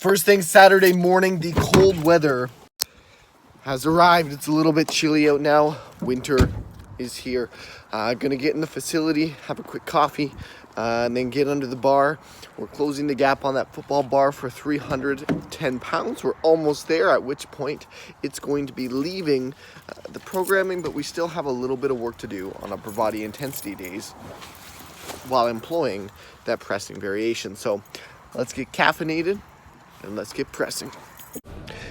First thing Saturday morning, the cold weather has arrived. It's a little bit chilly out now. Winter is here. Gonna get in the facility, have a quick coffee, and then get under the bar. We're closing the gap on that football bar for 310 pounds. We're almost there, at which point it's going to be leaving the programming, but we still have a little bit of work to do on upper body intensity days while employing that pressing variation. So let's get caffeinated and let's get pressing.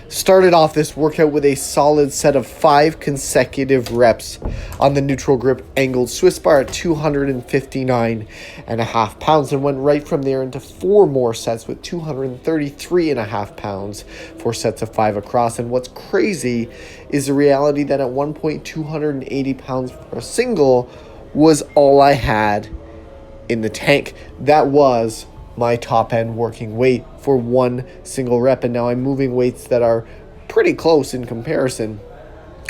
Started off this workout with a solid set of 5 consecutive reps on the neutral grip angled Swiss bar at 259.5 pounds, and went right from there into 4 more sets with 233.5 pounds, 4 sets of 5 across. And what's crazy is the reality that at one point 280 pounds for a single was all I had in the tank. That was my top end working weight for one single rep, and now I'm moving weights that are pretty close in comparison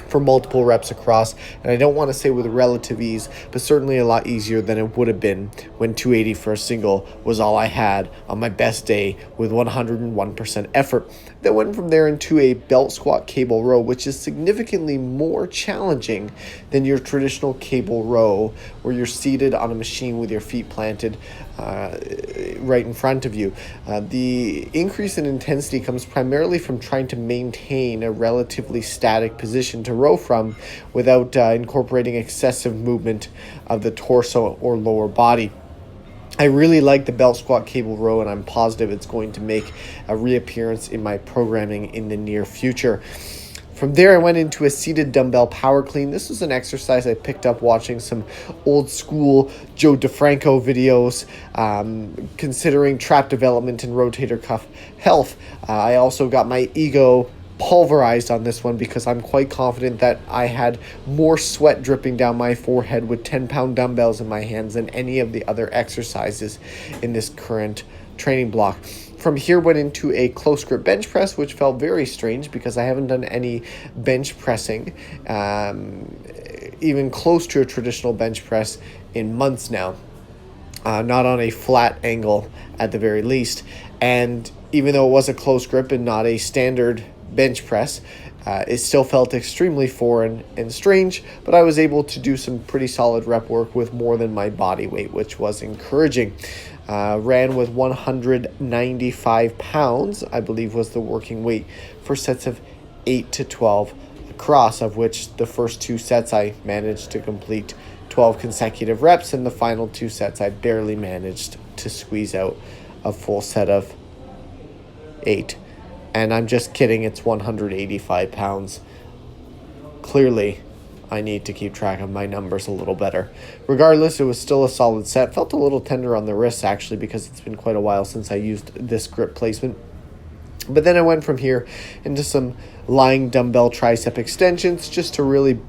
for multiple reps across. And I don't want to say with relative ease, but certainly a lot easier than it would have been when 280 for a single was all I had on my best day with 101% effort. Then went from there into a belt squat cable row, which is significantly more challenging than your traditional cable row where you're seated on a machine with your feet planted right in front of you. The increase in intensity comes primarily from trying to maintain a relatively static position to row from without incorporating excessive movement of the torso or lower body. I really like the belt squat cable row, and I'm positive it's going to make a reappearance in my programming in the near future. From there, I went into a seated dumbbell power clean. This was an exercise I picked up watching some old school Joe DeFranco videos, considering trap development and rotator cuff health. I also got my ego pulverized on this one because I'm quite confident that I had more sweat dripping down my forehead with 10-pound dumbbells in my hands than any of the other exercises in this current training block. From here, went into a close grip bench press, which felt very strange because I haven't done any bench pressing, even close to a traditional bench press, in months now. Not on a flat angle at the very least. And even though it was a close grip and not a standard bench press, it still felt extremely foreign and strange, but I was able to do some pretty solid rep work with more than my body weight, which was encouraging. Ran with 195 pounds, I believe was the working weight, for sets of 8 to 12 across, of which the first 2 sets I managed to complete 12 consecutive reps, and the final 2 sets I barely managed to squeeze out a full set of 8. And I'm just kidding, it's 185 pounds. Clearly, I need to keep track of my numbers a little better. Regardless, it was still a solid set. Felt a little tender on the wrists, actually, because it's been quite a while since I used this grip placement. But then I went from here into some lying dumbbell tricep extensions just to really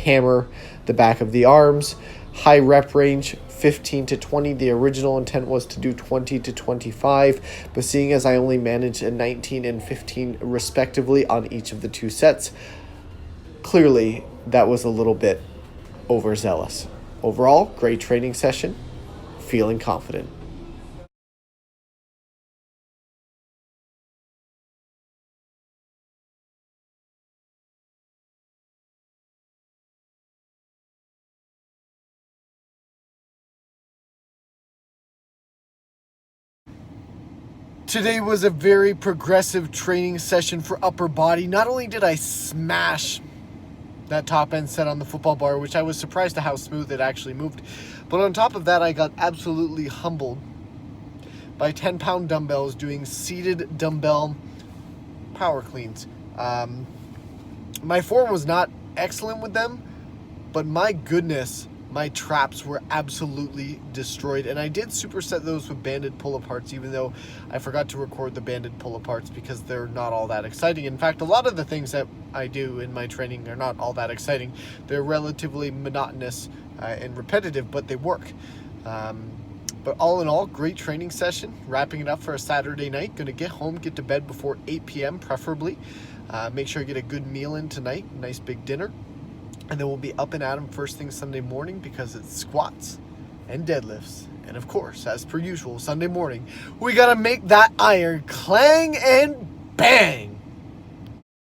hammer the back of the arms. High rep range, 15 to 20. The original intent was to do 20 to 25, but seeing as I only managed a 19 and 15 respectively on each of the 2 sets, clearly that was a little bit overzealous. Overall, great training session, feeling confident. Today was a very progressive training session for upper body. Not only did I smash that top end set on the football bar, which I was surprised at how smooth it actually moved, but on top of that, I got absolutely humbled by 10-pound dumbbells doing seated dumbbell power cleans. My form was not excellent with them, but my goodness, my traps were absolutely destroyed. And I did superset those with banded pull-aparts, even though I forgot to record the banded pull-aparts because they're not all that exciting. In fact, a lot of the things that I do in my training are not all that exciting. They're relatively monotonous and repetitive, but they work. But all in all, great training session. Wrapping it up for a Saturday night. Going to get home, get to bed before 8 p.m. preferably. Make sure I get a good meal in tonight. Nice big dinner. And then we'll be up and at 'em first thing Sunday morning because it's squats and deadlifts. And of course, as per usual, Sunday morning, we gotta make that iron clang and bang.